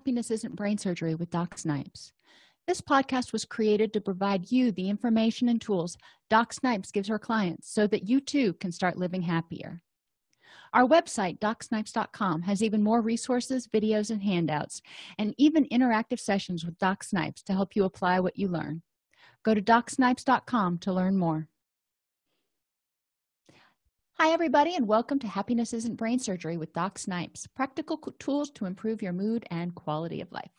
Happiness Isn't Brain Surgery with Doc Snipes. This podcast was created to provide you the information and tools Doc Snipes gives her clients so that you too can start living happier. Our website, DocSnipes.com, has even more resources, videos, and handouts, and even interactive sessions with Doc Snipes to help you apply what you learn. Go to DocSnipes.com to learn more. Hi, everybody, and welcome to Happiness Isn't Brain Surgery with Doc Snipes, practical tools to improve your mood and quality of life.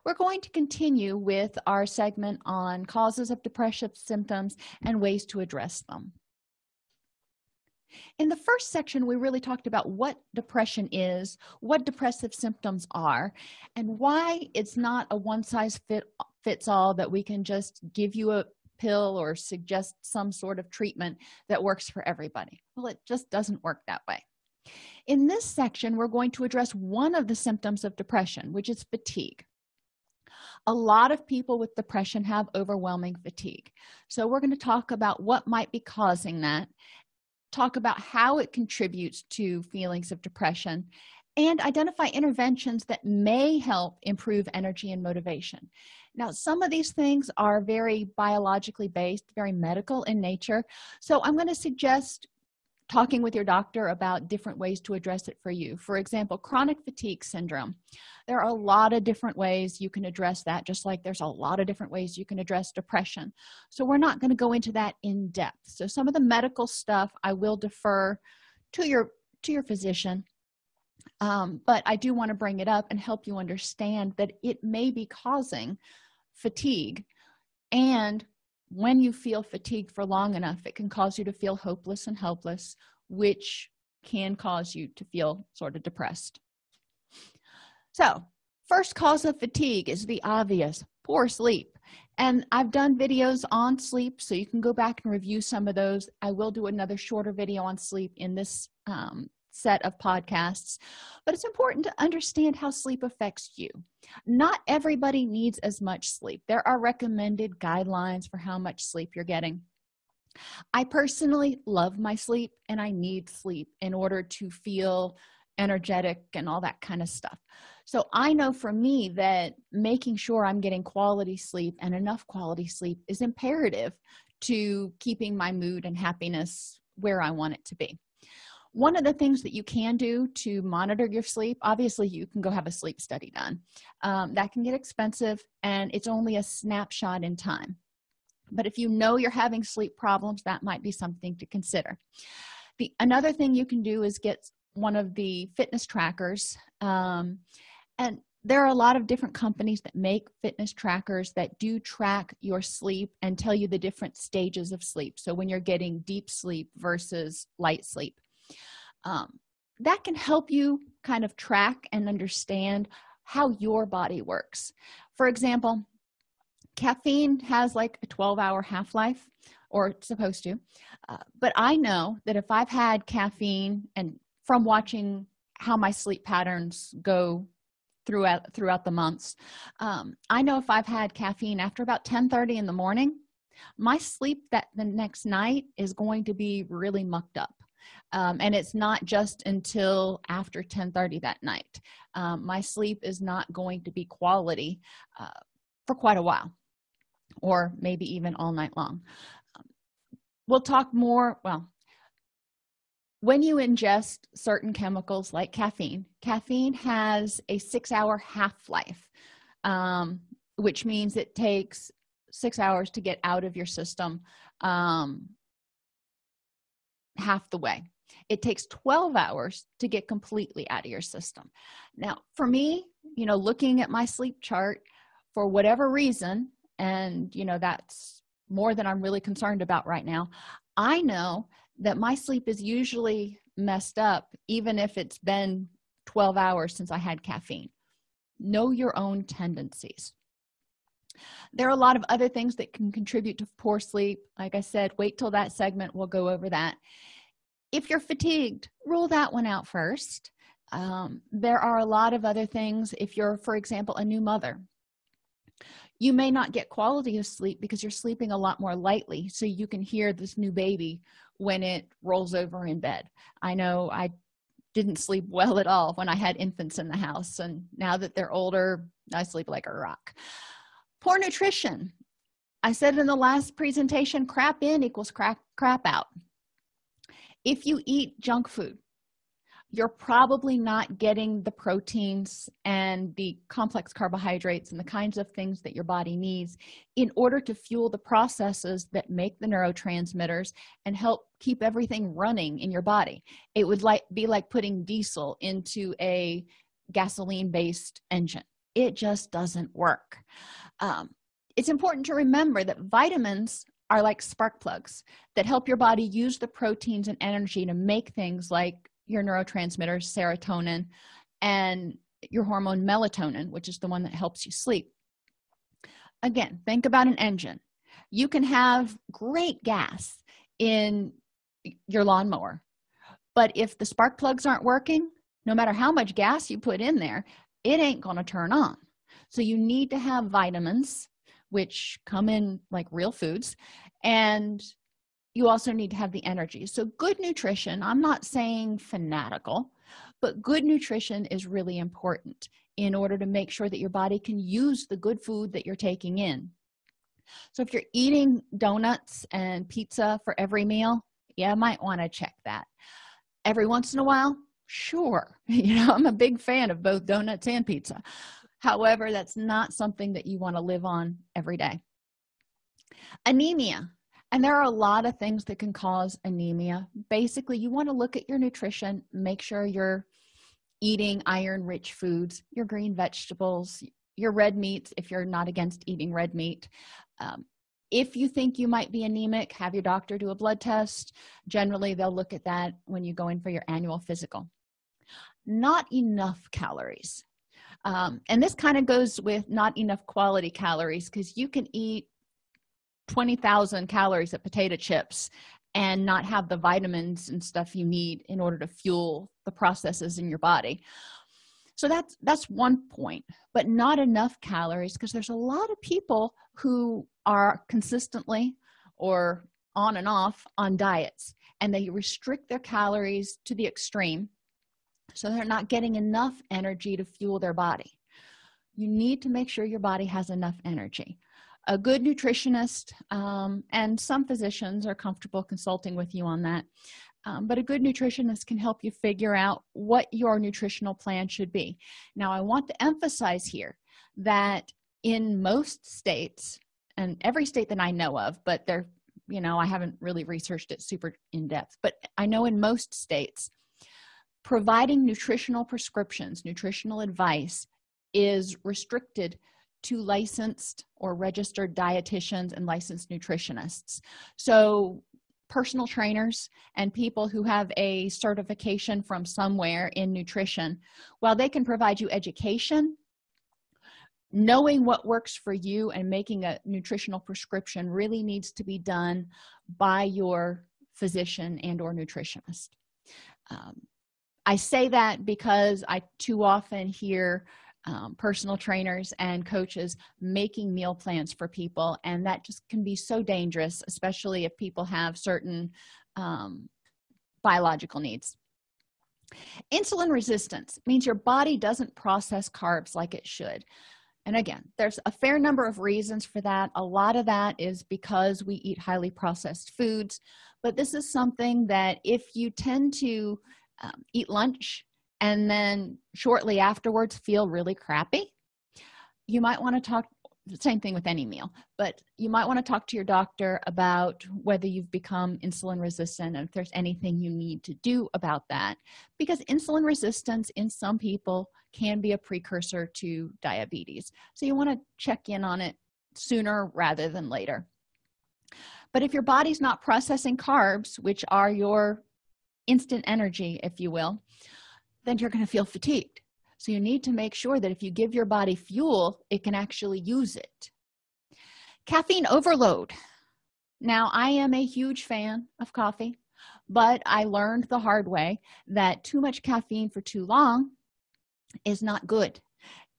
We're going to continue with our segment on causes of depressive symptoms and ways to address them. In the first section, we really talked about what depression is, what depressive symptoms are, and why it's not a one-size-fits-all that we can just give you a pill or suggest some sort of treatment that works for everybody. Well, it just doesn't work that way. In this section, we're going to address one of the symptoms of depression, which is fatigue. A lot of people with depression have overwhelming fatigue. So we're going to talk about what might be causing that, talk about how it contributes to feelings of depression, and identify interventions that may help improve energy and motivation. Now, some of these things are very biologically based, very medical in nature. So I'm going to suggest talking with your doctor about different ways to address it for you. For example, chronic fatigue syndrome. There are a lot of different ways you can address that, just like there's a lot of different ways you can address depression. So we're not going to go into that in depth. So some of the medical stuff I will defer to your physician. But I do want to bring it up and help you understand that it may be causing fatigue. And when you feel fatigued for long enough, it can cause you to feel hopeless and helpless, which can cause you to feel sort of depressed. So, first cause of fatigue is the obvious, poor sleep. And I've done videos on sleep, so you can go back and review some of those. I will do another shorter video on sleep in this set of podcasts, but it's important to understand how sleep affects you. Not everybody needs as much sleep. There are recommended guidelines for how much sleep you're getting. I personally love my sleep, and I need sleep in order to feel energetic and all that kind of stuff. So I know for me that making sure I'm getting quality sleep and enough quality sleep is imperative to keeping my mood and happiness where I want it to be. One of the things that you can do to monitor your sleep, obviously you can go have a sleep study done. That can get expensive, and it's only a snapshot in time. But if you know you're having sleep problems, that might be something to consider. Another thing you can do is get one of the fitness trackers. And there are a lot of different companies that make fitness trackers that do track your sleep and tell you the different stages of sleep. So when you're getting deep sleep versus light sleep. That can help you kind of track and understand how your body works. For example, caffeine has like a 12-hour half-life, or it's supposed to, but I know that if I've had caffeine, and from watching how my sleep patterns go throughout the months, I know if I've had caffeine after about 10:30 in the morning, my sleep the next night is going to be really mucked up. And it's not just until after 10:30 that night. My sleep is not going to be quality for quite a while, or maybe even all night long. We'll talk more. Well, when you ingest certain chemicals like caffeine has a 6-hour half-life, which means it takes 6 hours to get out of your system half the way. It takes 12 hours to get completely out of your system. Now, for me, looking at my sleep chart, for whatever reason, and, that's more than I'm really concerned about right now, I know that my sleep is usually messed up, even if it's been 12 hours since I had caffeine. Know your own tendencies. There are a lot of other things that can contribute to poor sleep. Like I said, wait till that segment. We'll go over that. If you're fatigued, rule that one out first. There are a lot of other things. If you're, for example, a new mother, you may not get quality of sleep because you're sleeping a lot more lightly, so you can hear this new baby when it rolls over in bed. I know I didn't sleep well at all when I had infants in the house, and now that they're older, I sleep like a rock. Poor nutrition. I said in the last presentation, crap in equals crap out. If you eat junk food, you're probably not getting the proteins and the complex carbohydrates and the kinds of things that your body needs in order to fuel the processes that make the neurotransmitters and help keep everything running in your body. It would be like putting diesel into a gasoline-based engine. It just doesn't work. It's important to remember that vitamins are like spark plugs that help your body use the proteins and energy to make things like your neurotransmitters, serotonin, and your hormone melatonin, which is the one that helps you sleep. Again, think about an engine. You can have great gas in your lawnmower, but if the spark plugs aren't working, no matter how much gas you put in there, it ain't going to turn on. So you need to have vitamins, which come in like real foods, and you also need to have the energy. So good nutrition, I'm not saying fanatical, but good nutrition is really important in order to make sure that your body can use the good food that you're taking in. So if you're eating donuts and pizza for every meal, yeah, I might want to check that. Every once in a while, sure. I'm a big fan of both donuts and pizza. However, that's not something that you want to live on every day. Anemia. And there are a lot of things that can cause anemia. Basically, you want to look at your nutrition, make sure you're eating iron-rich foods, your green vegetables, your red meats, if you're not against eating red meat. If you think you might be anemic, have your doctor do a blood test. Generally, they'll look at that when you go in for your annual physical. Not enough calories. And this kind of goes with not enough quality calories, because you can eat 20,000 calories of potato chips and not have the vitamins and stuff you need in order to fuel the processes in your body. So that's one point, but not enough calories, because there's a lot of people who are consistently or on and off on diets, and they restrict their calories to the extreme, so they're not getting enough energy to fuel their body. You need to make sure your body has enough energy. A good nutritionist, and some physicians are comfortable consulting with you on that, but a good nutritionist can help you figure out what your nutritional plan should be. Now, I want to emphasize here that in most states, and every state that I know of, but I haven't really researched it super in depth, but I know in most states, providing nutritional prescriptions, nutritional advice is restricted to licensed or registered dietitians and licensed nutritionists. So personal trainers and people who have a certification from somewhere in nutrition, while they can provide you education, knowing what works for you and making a nutritional prescription really needs to be done by your physician and or nutritionist. I say that because I too often hear personal trainers and coaches making meal plans for people, and that just can be so dangerous, especially if people have certain biological needs. Insulin resistance means your body doesn't process carbs like it should. And again, there's a fair number of reasons for that. A lot of that is because we eat highly processed foods, but this is something that if you tend to eat lunch and then shortly afterwards feel really crappy, you might want to talk, same thing with any meal, but you might want to talk to your doctor about whether you've become insulin resistant and if there's anything you need to do about that, because insulin resistance in some people can be a precursor to diabetes. So you want to check in on it sooner rather than later. But if your body's not processing carbs, which are your instant energy, if you will, then you're going to feel fatigued. So you need to make sure that if you give your body fuel, it can actually use it. Caffeine overload. Now, I am a huge fan of coffee, but I learned the hard way that too much caffeine for too long is not good.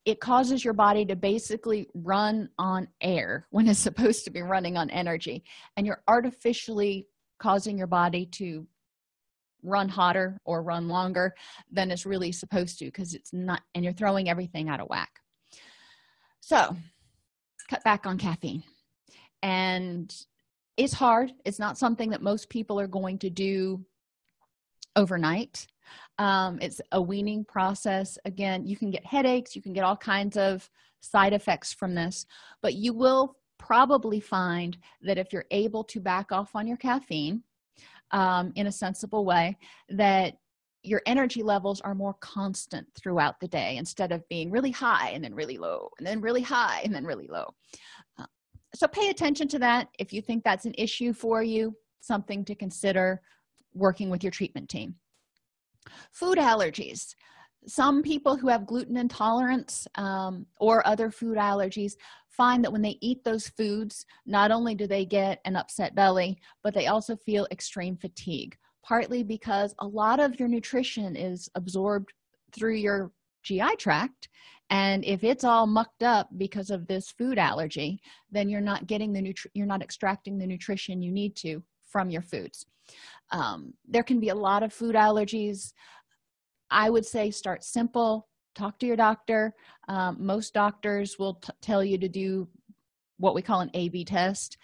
It causes your body to basically run on air when it's supposed to be running on energy, and you're artificially causing your body to run hotter or run longer than it's really supposed to, because it's not, and you're throwing everything out of whack. So cut back on caffeine. And it's hard. It's not something that most people are going to do overnight. It's a weaning process. Again, you can get headaches, you can get all kinds of side effects from this, but you will probably find that if you're able to back off on your caffeine in a sensible way, that your energy levels are more constant throughout the day, instead of being really high and then really low and then really high and then really low. So pay attention to that. If you think that's an issue for you, something to consider working with your treatment team. Food allergies. Some people who have gluten intolerance or other food allergies find that when they eat those foods, not only do they get an upset belly, but they also feel extreme fatigue, partly because a lot of your nutrition is absorbed through your GI tract. And if it's all mucked up because of this food allergy, then you're not getting you're not extracting the nutrition you need to from your foods. There can be a lot of food allergies. I would say start simple, talk to your doctor. Most doctors will tell you to do what we call an A/B test.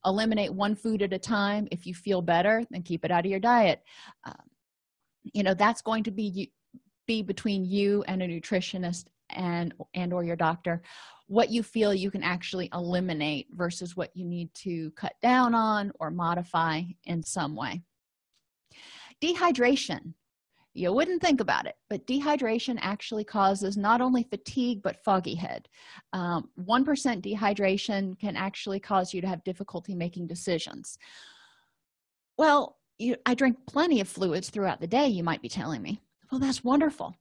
Eliminate one food at a time. If you feel better, then keep it out of your diet. That's going to be between you and a nutritionist and or your doctor, what you feel you can actually eliminate versus what you need to cut down on or modify in some way. Dehydration. You wouldn't think about it, but dehydration actually causes not only fatigue, but foggy head. 1% dehydration can actually cause you to have difficulty making decisions. Well, I drink plenty of fluids throughout the day, you might be telling me. Well, that's wonderful,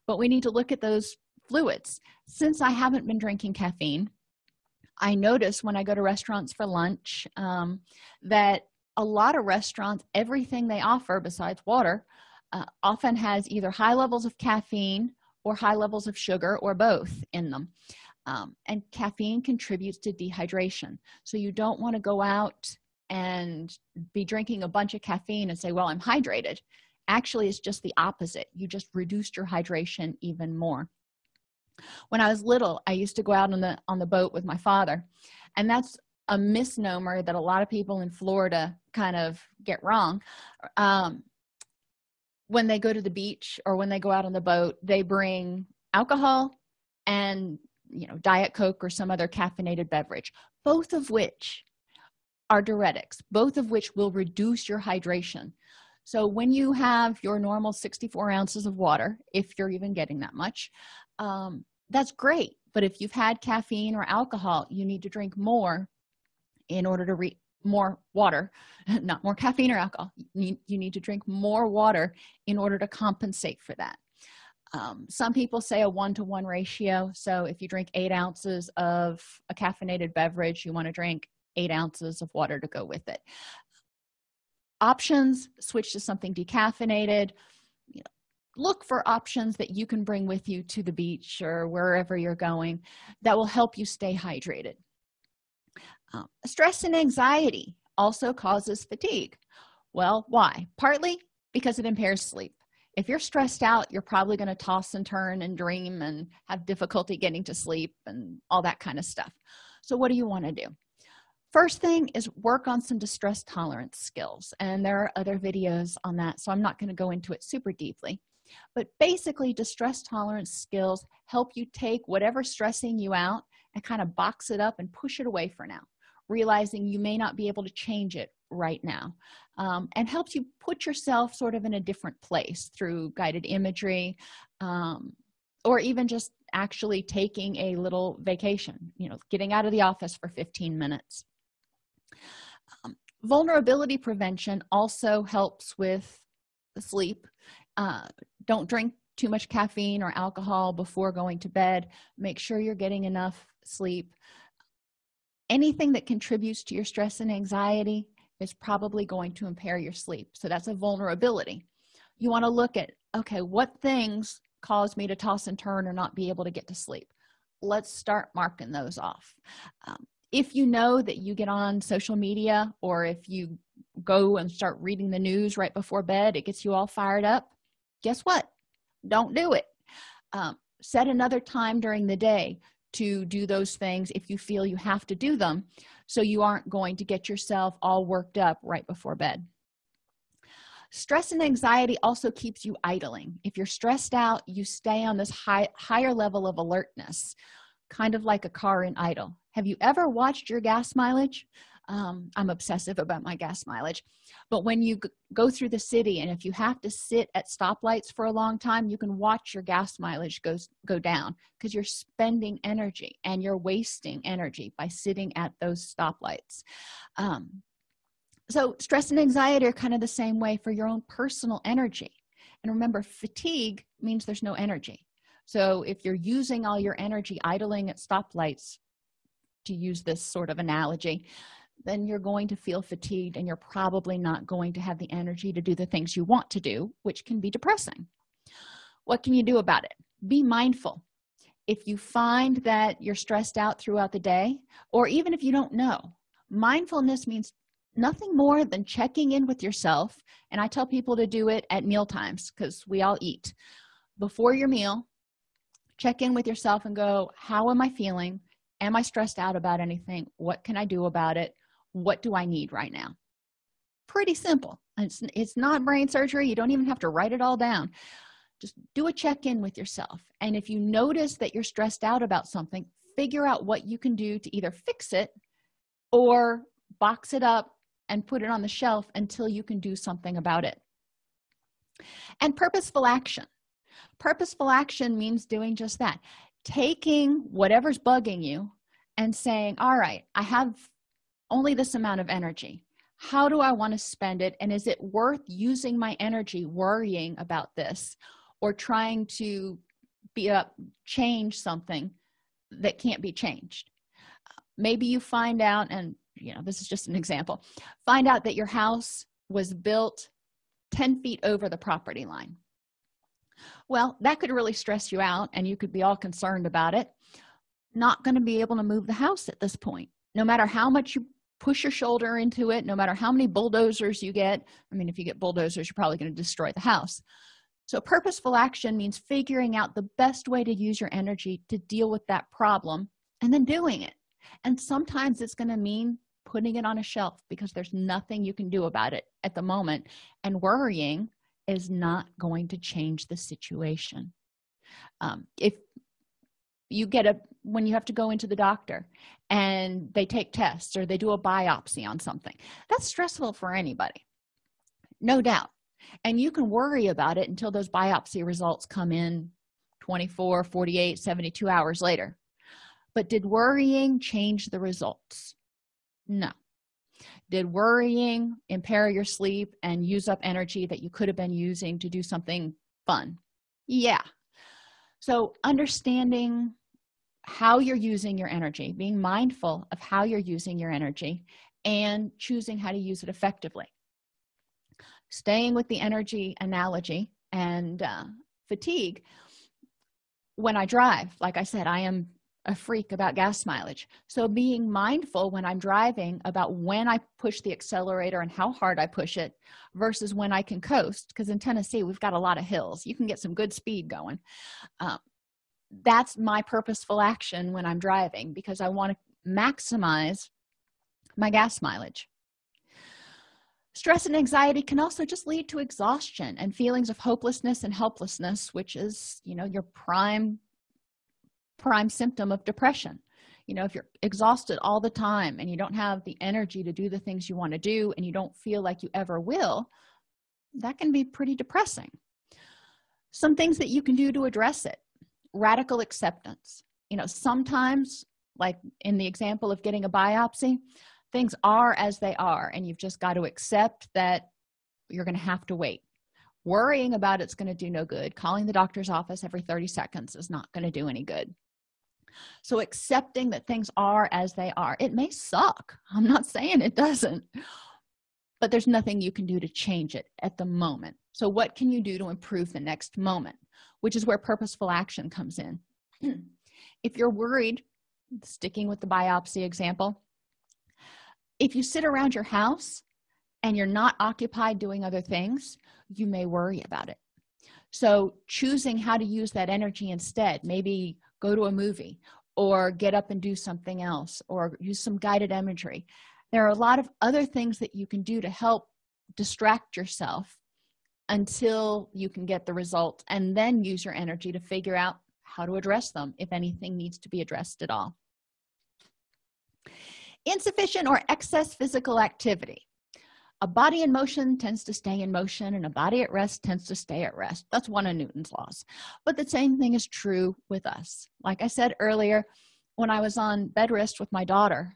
but we need to look at those fluids. Since I haven't been drinking caffeine, I notice when I go to restaurants for lunch that a lot of restaurants, everything they offer besides water often has either high levels of caffeine or high levels of sugar or both in them. And caffeine contributes to dehydration. So you don't want to go out and be drinking a bunch of caffeine and say, well, I'm hydrated. Actually, it's just the opposite. You just reduced your hydration even more. When I was little, I used to go out on the boat with my father, and that's a misnomer that a lot of people in Florida kind of get wrong. When they go to the beach or when they go out on the boat, they bring alcohol and Diet Coke or some other caffeinated beverage, both of which are diuretics, both of which will reduce your hydration. So when you have your normal 64 ounces of water, if you're even getting that much, that's great. But if you've had caffeine or alcohol, you need to drink more in order to more water, not more caffeine or alcohol. You need to drink more water in order to compensate for that. Some people say a 1-to-1 ratio. So if you drink 8 ounces of a caffeinated beverage, you want to drink 8 ounces of water to go with it. Options, switch to something decaffeinated. Look for options that you can bring with you to the beach or wherever you're going that will help you stay hydrated. Stress and anxiety also causes fatigue. Well, why? Partly because it impairs sleep. If you're stressed out, you're probably going to toss and turn and dream and have difficulty getting to sleep and all that kind of stuff. So what do you want to do? First thing is work on some distress tolerance skills. And there are other videos on that, so I'm not going to go into it super deeply. But basically, distress tolerance skills help you take whatever's stressing you out and kind of box it up and push it away for now, realizing you may not be able to change it right now, and helps you put yourself sort of in a different place through guided imagery, or even just actually taking a little vacation, getting out of the office for 15 minutes. Vulnerability prevention also helps with the sleep. Don't drink too much caffeine or alcohol before going to bed. Make sure you're getting enough sleep. Anything that contributes to your stress and anxiety is probably going to impair your sleep. So that's a vulnerability. You want to look at, okay, what things cause me to toss and turn or not be able to get to sleep? Let's start marking those off. If you know that you get on social media, or if you go and start reading the news right before bed. It gets you all fired up. Guess what? Don't do it. Set another time during the day to do those things if you feel you have to do them, so you aren't going to get yourself all worked up right before bed. Stress and anxiety also keeps you idling. If you're stressed out, you stay on this higher level of alertness, kind of like a car in idle. Have you ever watched your gas mileage? I'm obsessive about my gas mileage. But when you go through the city, and if you have to sit at stoplights for a long time, you can watch your gas mileage go down, because you're spending energy and you're wasting energy by sitting at those stoplights. So stress and anxiety are kind of the same way for your own personal energy. And remember, fatigue means there's no energy. So if you're using all your energy idling at stoplights, to use this sort of analogy, then you're going to feel fatigued, and you're probably not going to have the energy to do the things you want to do, which can be depressing. What can you do about it? Be mindful. If you find that you're stressed out throughout the day, or even if you don't know, mindfulness means nothing more than checking in with yourself. And I tell people to do it at meal times, because we all eat. Before your meal, check in with yourself and go, how am I feeling? Am I stressed out about anything? What can I do about it? What do I need right now? Pretty simple. It's not brain surgery. You don't even have to write it all down. Just do a check-in with yourself. And if you notice that you're stressed out about something, figure out what you can do to either fix it or box it up and put it on the shelf until you can do something about it. And purposeful action. Purposeful action means doing just that. Taking whatever's bugging you and saying, all right, I have only this amount of energy. How do I want to spend it? And is it worth using my energy worrying about this, or trying to change something that can't be changed? Maybe you find out, and this is just an example, find out that your house was built 10 feet over the property line. Well, that could really stress you out, and you could be all concerned about it. Not going to be able to move the house at this point. No matter how much you push your shoulder into it, no matter how many bulldozers you get. I mean, if you get bulldozers, you're probably going to destroy the house. So purposeful action means figuring out the best way to use your energy to deal with that problem, and then doing it. And sometimes it's going to mean putting it on a shelf, because there's nothing you can do about it at the moment. And worrying is not going to change the situation. If you when you have to go into the doctor and they take tests or they do a biopsy on something, that's stressful for anybody, no doubt. And you can worry about it until those biopsy results come in 24, 48, 72 hours later. But did worrying change the results? No. Did worrying impair your sleep and use up energy that you could have been using to do something fun? Yeah. So understanding how you're using your energy, being mindful of how you're using your energy, and choosing how to use it effectively. Staying with the energy analogy and fatigue, when I drive, like I said, I am a freak about gas mileage. So being mindful when I'm driving about when I push the accelerator and how hard I push it versus when I can coast, because in Tennessee, we've got a lot of hills. You can get some good speed going. That's my purposeful action when I'm driving, because I want to maximize my gas mileage. Stress and anxiety can also just lead to exhaustion and feelings of hopelessness and helplessness, which is, your prime symptom of depression. If you're exhausted all the time and you don't have the energy to do the things you want to do, and you don't feel like you ever will, that can be pretty depressing. Some things that you can do to address it: radical acceptance. Sometimes, like in the example of getting a biopsy, things are as they are, and you've just got to accept that you're going to have to wait. Worrying about it's going to do no good. Calling the doctor's office every 30 seconds is not going to do any good. So accepting that things are as they are. It may suck. I'm not saying it doesn't, but there's nothing you can do to change it at the moment. So what can you do to improve the next moment, which is where purposeful action comes in. If you're worried, sticking with the biopsy example, if you sit around your house and you're not occupied doing other things, you may worry about it. So choosing how to use that energy instead, maybe go to a movie or get up and do something else or use some guided imagery. There are a lot of other things that you can do to help distract yourself until you can get the results, and then use your energy to figure out how to address them if anything needs to be addressed at all. Insufficient or excess physical activity. A body in motion tends to stay in motion, and a body at rest tends to stay at rest. That's one of Newton's laws. But the same thing is true with us. Like I said earlier, when I was on bed rest with my daughter,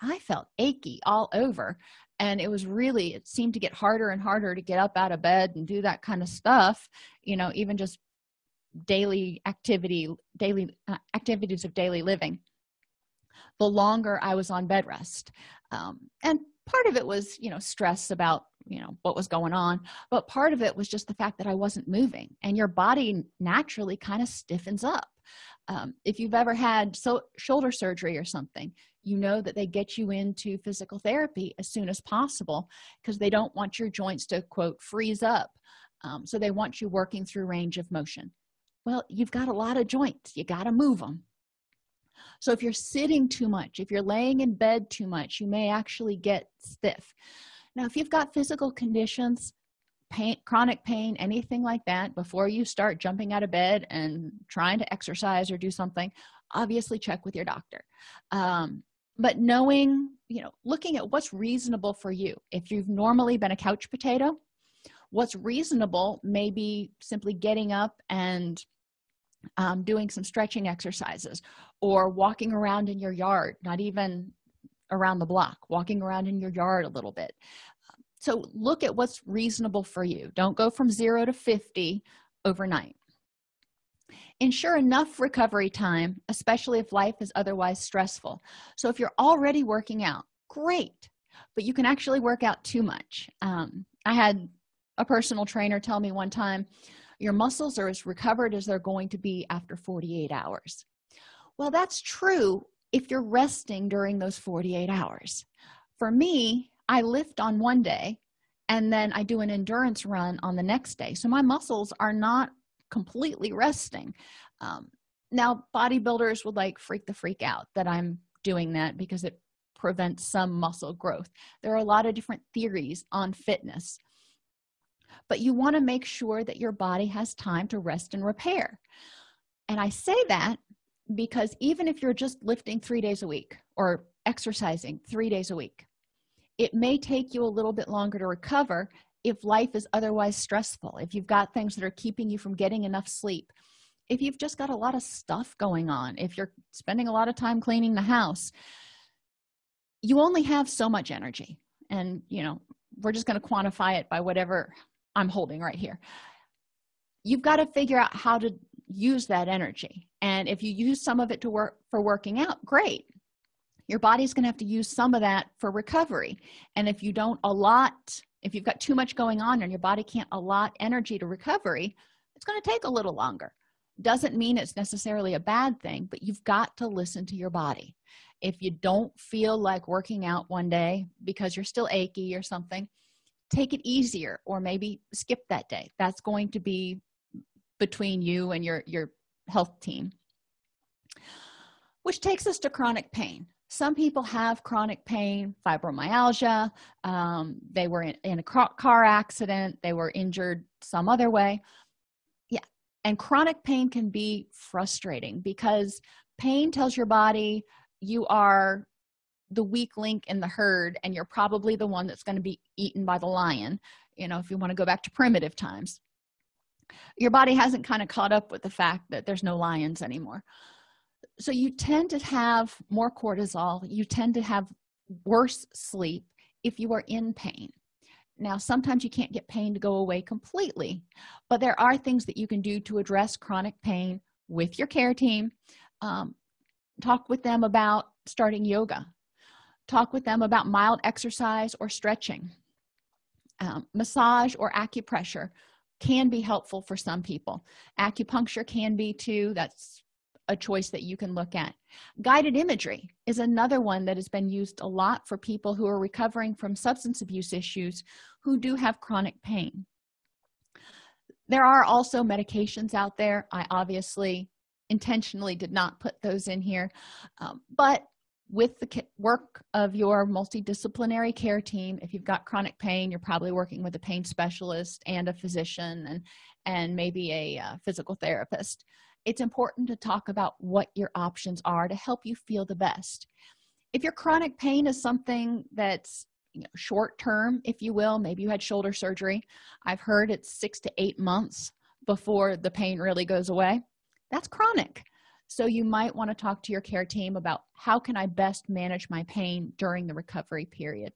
I felt achy all over. And it seemed to get harder and harder to get up out of bed and do that kind of stuff, even just daily activities of daily living, the longer I was on bed rest. And part of it was, stress about, what was going on. But part of it was just the fact that I wasn't moving, and your body naturally kind of stiffens up. If you've ever had shoulder surgery or something, you know that they get you into physical therapy as soon as possible because they don't want your joints to, quote, freeze up. So they want you working through range of motion. Well, you've got a lot of joints. You got to move them. So if you're sitting too much, if you're laying in bed too much, you may actually get stiff. Now, if you've got physical conditions, pain, chronic pain, anything like that, before you start jumping out of bed and trying to exercise or do something, obviously check with your doctor. But knowing, looking at what's reasonable for you. If you've normally been a couch potato, what's reasonable may be simply getting up and doing some stretching exercises, or walking around in your yard, not even around the block, walking around in your yard a little bit. So look at what's reasonable for you. Don't go from 0 to 50 overnight. Ensure enough recovery time, especially if life is otherwise stressful. So if you're already working out, great, but you can actually work out too much. I had a personal trainer tell me one time, your muscles are as recovered as they're going to be after 48 hours. Well, that's true if you're resting during those 48 hours. For me, I lift on one day and then I do an endurance run on the next day. So my muscles are not completely resting. Now, bodybuilders would freak the freak out that I'm doing that because it prevents some muscle growth. There are a lot of different theories on fitness. But you want to make sure that your body has time to rest and repair. And I say that because even if you're just lifting 3 days a week or exercising 3 days a week, it may take you a little bit longer to recover if life is otherwise stressful, if you've got things that are keeping you from getting enough sleep, if you've just got a lot of stuff going on, if you're spending a lot of time cleaning the house. You only have so much energy. And, we're just going to quantify it by whatever I'm holding right here. You've got to figure out how to use that energy. And if you use some of it for working out, great. Your body's going to have to use some of that for recovery. And if you've got too much going on and your body can't allot energy to recovery, it's going to take a little longer. Doesn't mean it's necessarily a bad thing, but you've got to listen to your body. If you don't feel like working out one day because you're still achy or something, take it easier, or maybe skip that day. That's going to be between you and your health team. Which takes us to chronic pain. Some people have chronic pain, fibromyalgia. They were in a car accident. They were injured some other way. Yeah. And chronic pain can be frustrating because pain tells your body you are the weak link in the herd, and you're probably the one that's going to be eaten by the lion, if you want to go back to primitive times. Your body hasn't kind of caught up with the fact that there's no lions anymore. So you tend to have more cortisol. You tend to have worse sleep if you are in pain. Now, sometimes you can't get pain to go away completely, but there are things that you can do to address chronic pain with your care team. Talk with them about starting yoga. Talk with them about mild exercise or stretching. Massage or acupressure can be helpful for some people. Acupuncture can be too. That's a choice that you can look at. Guided imagery is another one that has been used a lot for people who are recovering from substance abuse issues who do have chronic pain. There are also medications out there. I obviously intentionally did not put those in here, but with the work of your multidisciplinary care team, if you've got chronic pain, you're probably working with a pain specialist and a physician and maybe a physical therapist. It's important to talk about what your options are to help you feel the best. If your chronic pain is something that's short term, if you will, maybe you had shoulder surgery. I've heard it's 6 to 8 months before the pain really goes away. That's chronic. So you might want to talk to your care team about how can I best manage my pain during the recovery period.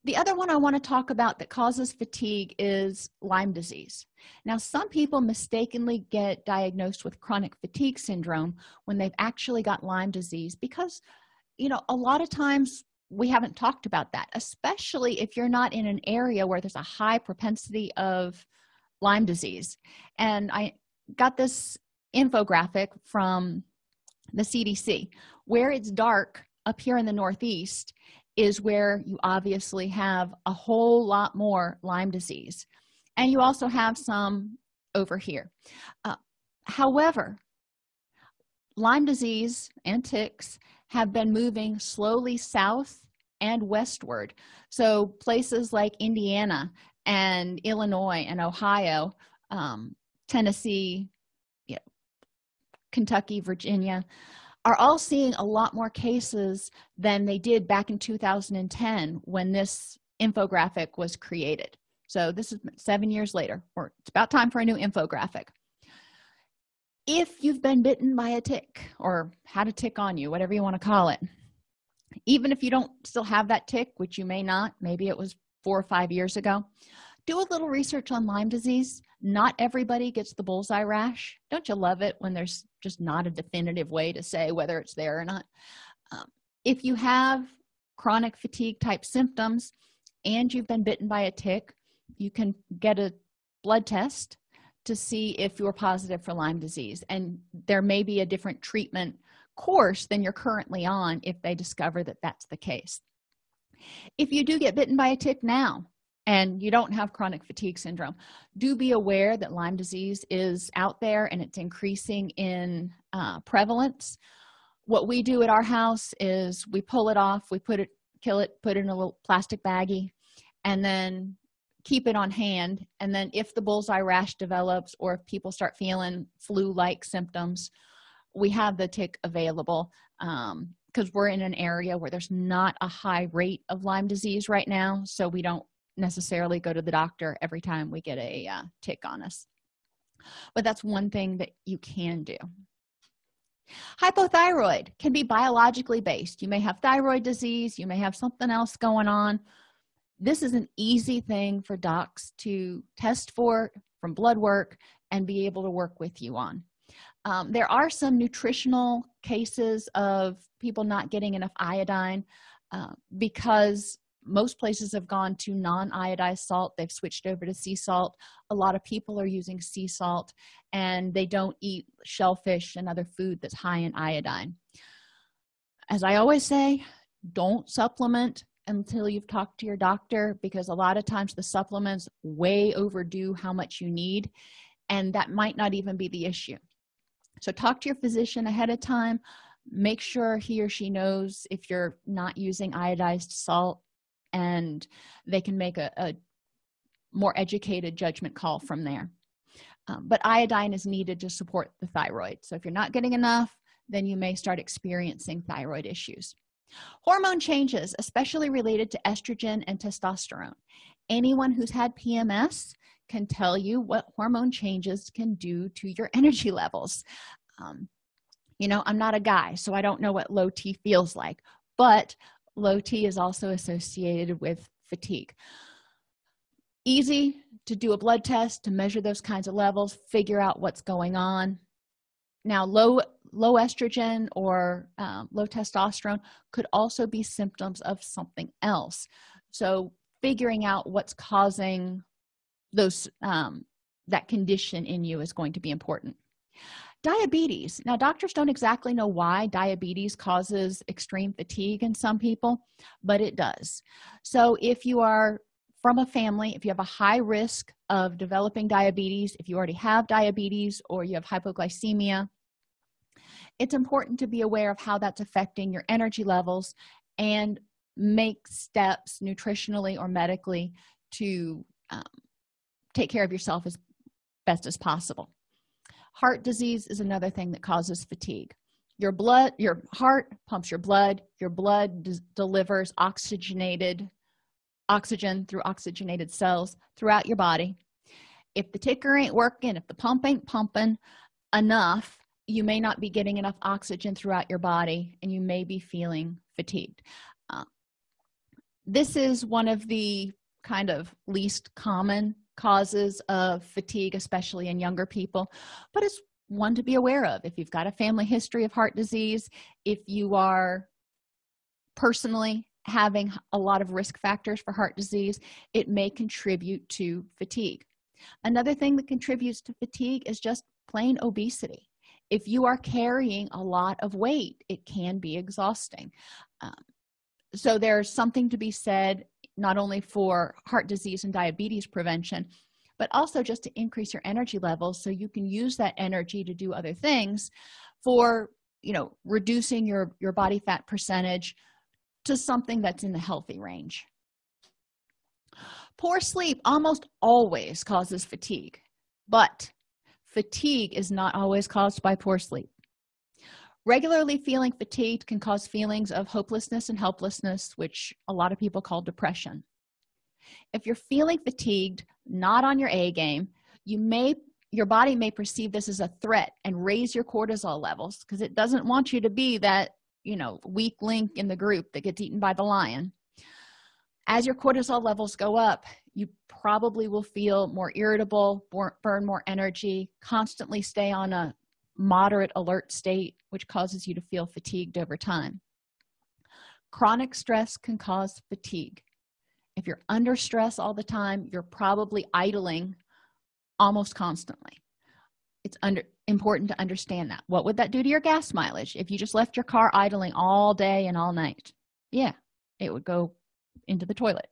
The other one I want to talk about that causes fatigue is Lyme disease. Now, some people mistakenly get diagnosed with chronic fatigue syndrome when they've actually got Lyme disease because, a lot of times we haven't talked about that, especially if you're not in an area where there's a high propensity of Lyme disease. And I got this infographic from the CDC. Where it's dark up here in the Northeast is where you obviously have a whole lot more Lyme disease. And you also have some over here. However, Lyme disease and ticks have been moving slowly south and westward. So places like Indiana and Illinois and Ohio, Tennessee, Kentucky, Virginia, are all seeing a lot more cases than they did back in 2010 when this infographic was created. So this is 7 years later, or it's about time for a new infographic. If you've been bitten by a tick or had a tick on you, whatever you want to call it, even if you don't still have that tick, which you may not, maybe it was 4 or 5 years ago, do a little research on Lyme disease. Not everybody gets the bullseye rash. Don't you love it when there's just not a definitive way to say whether it's there or not? If you have chronic fatigue type symptoms and you've been bitten by a tick, you can get a blood test to see if you're positive for Lyme disease. And there may be a different treatment course than you're currently on if they discover that that's the case. If you do get bitten by a tick now and you don't have chronic fatigue syndrome, do be aware that Lyme disease is out there and it's increasing in prevalence. What we do at our house is we pull it off, we kill it, put it in a little plastic baggie, and then keep it on hand. And then if the bullseye rash develops or if people start feeling flu-like symptoms, we have the tick available because we're in an area where there's not a high rate of Lyme disease right now, so we don't necessarily go to the doctor every time we get a tick on us. But that's one thing that you can do. Hypothyroid can be biologically based. You may have thyroid disease, you may have something else going on. This is an easy thing for docs to test for from blood work and be able to work with you on. There are some nutritional cases of people not getting enough iodine because most places have gone to non-iodized salt. They've switched over to sea salt. A lot of people are using sea salt and they don't eat shellfish and other food that's high in iodine. As I always say, don't supplement until you've talked to your doctor, because a lot of times the supplements way overdo how much you need, and that might not even be the issue. So talk to your physician ahead of time. Make sure he or she knows if you're not using iodized salt, and they can make a more educated judgment call from there. But iodine is needed to support the thyroid. So if you're not getting enough, then you may start experiencing thyroid issues. Hormone changes, especially related to estrogen and testosterone. Anyone who's had PMS can tell you what hormone changes can do to your energy levels. I'm not a guy, so I don't know what low T feels like, but low T is also associated with fatigue. Easy to do a blood test to measure those kinds of levels, figure out what's going on. Now, low estrogen or low testosterone could also be symptoms of something else. So figuring out what's causing those that condition in you is going to be important. Diabetes. Now, doctors don't exactly know why diabetes causes extreme fatigue in some people, but it does. So if you are from a family, if you have a high risk of developing diabetes, if you already have diabetes or you have hypoglycemia, it's important to be aware of how that's affecting your energy levels and make steps nutritionally or medically to take care of yourself as best as possible. Heart disease is another thing that causes fatigue. Your heart pumps your blood delivers oxygen through oxygenated cells throughout your body. If the ticker ain't working, if the pump ain't pumping enough, you may not be getting enough oxygen throughout your body and you may be feeling fatigued. This is one of the kind of least common causes of fatigue, especially in younger people, but it's one to be aware of. If you've got a family history of heart disease, if you are personally having a lot of risk factors for heart disease, it may contribute to fatigue. Another thing that contributes to fatigue is just plain obesity. If you are carrying a lot of weight, it can be exhausting. So there's something to be said not only for heart disease and diabetes prevention, but also just to increase your energy levels so you can use that energy to do other things for, reducing your body fat percentage to something that's in the healthy range. Poor sleep almost always causes fatigue, but fatigue is not always caused by poor sleep. Regularly feeling fatigued can cause feelings of hopelessness and helplessness, which a lot of people call depression. If you're feeling fatigued, not on your A game, your body may perceive this as a threat and raise your cortisol levels because it doesn't want you to be that, weak link in the group that gets eaten by the lion. As your cortisol levels go up, you probably will feel more irritable, burn more energy, constantly stay on a moderate alert state, which causes you to feel fatigued over time. Chronic stress can cause fatigue. If you're under stress all the time, you're probably idling almost constantly. It's important to understand that. What would that do to your gas mileage if you just left your car idling all day and all night? Yeah, it would go into the toilet.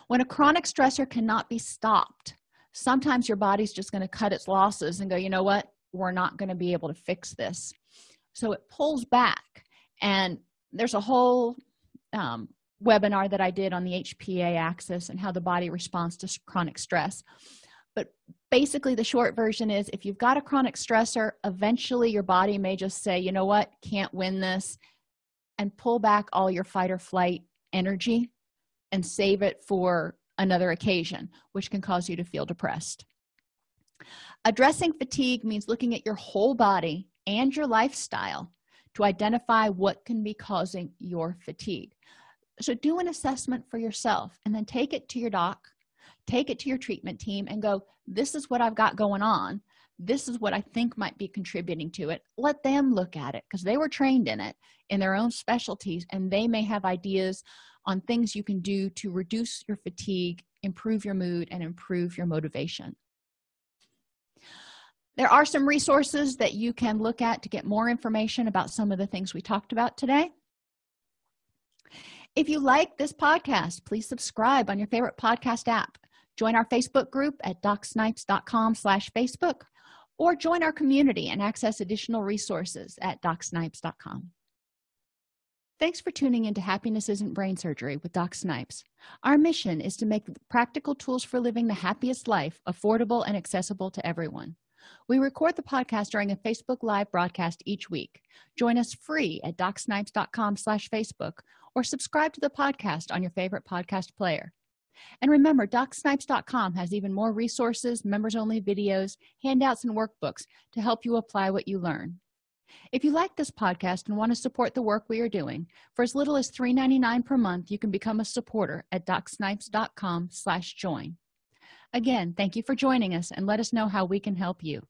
When a chronic stressor cannot be stopped, sometimes your body's just going to cut its losses and go, you know what? We're not going to be able to fix this. So it pulls back. And there's a whole webinar that I did on the HPA axis and how the body responds to chronic stress. But basically the short version is if you've got a chronic stressor, eventually your body may just say, you know what, can't win this, and pull back all your fight or flight energy and save it for another occasion, which can cause you to feel depressed. Addressing fatigue means looking at your whole body and your lifestyle to identify what can be causing your fatigue. So do an assessment for yourself and then take it to your doc, take it to your treatment team and go, this is what I've got going on. This is what I think might be contributing to it. Let them look at it because they were trained in it in their own specialties, and they may have ideas on things you can do to reduce your fatigue, improve your mood, and improve your motivation. There are some resources that you can look at to get more information about some of the things we talked about today. If you like this podcast, please subscribe on your favorite podcast app. Join our Facebook group at docsnipes.com/Facebook or join our community and access additional resources at docsnipes.com. Thanks for tuning into Happiness Isn't Brain Surgery with Doc Snipes. Our mission is to make practical tools for living the happiest life affordable and accessible to everyone. We record the podcast during a Facebook Live broadcast each week. Join us free at docsnipes.com/Facebook or subscribe to the podcast on your favorite podcast player. And remember, docsnipes.com has even more resources, members-only videos, handouts, and workbooks to help you apply what you learn. If you like this podcast and want to support the work we are doing, for as little as $3.99 per month, you can become a supporter at docsnipes.com/join. Again, thank you for joining us and let us know how we can help you.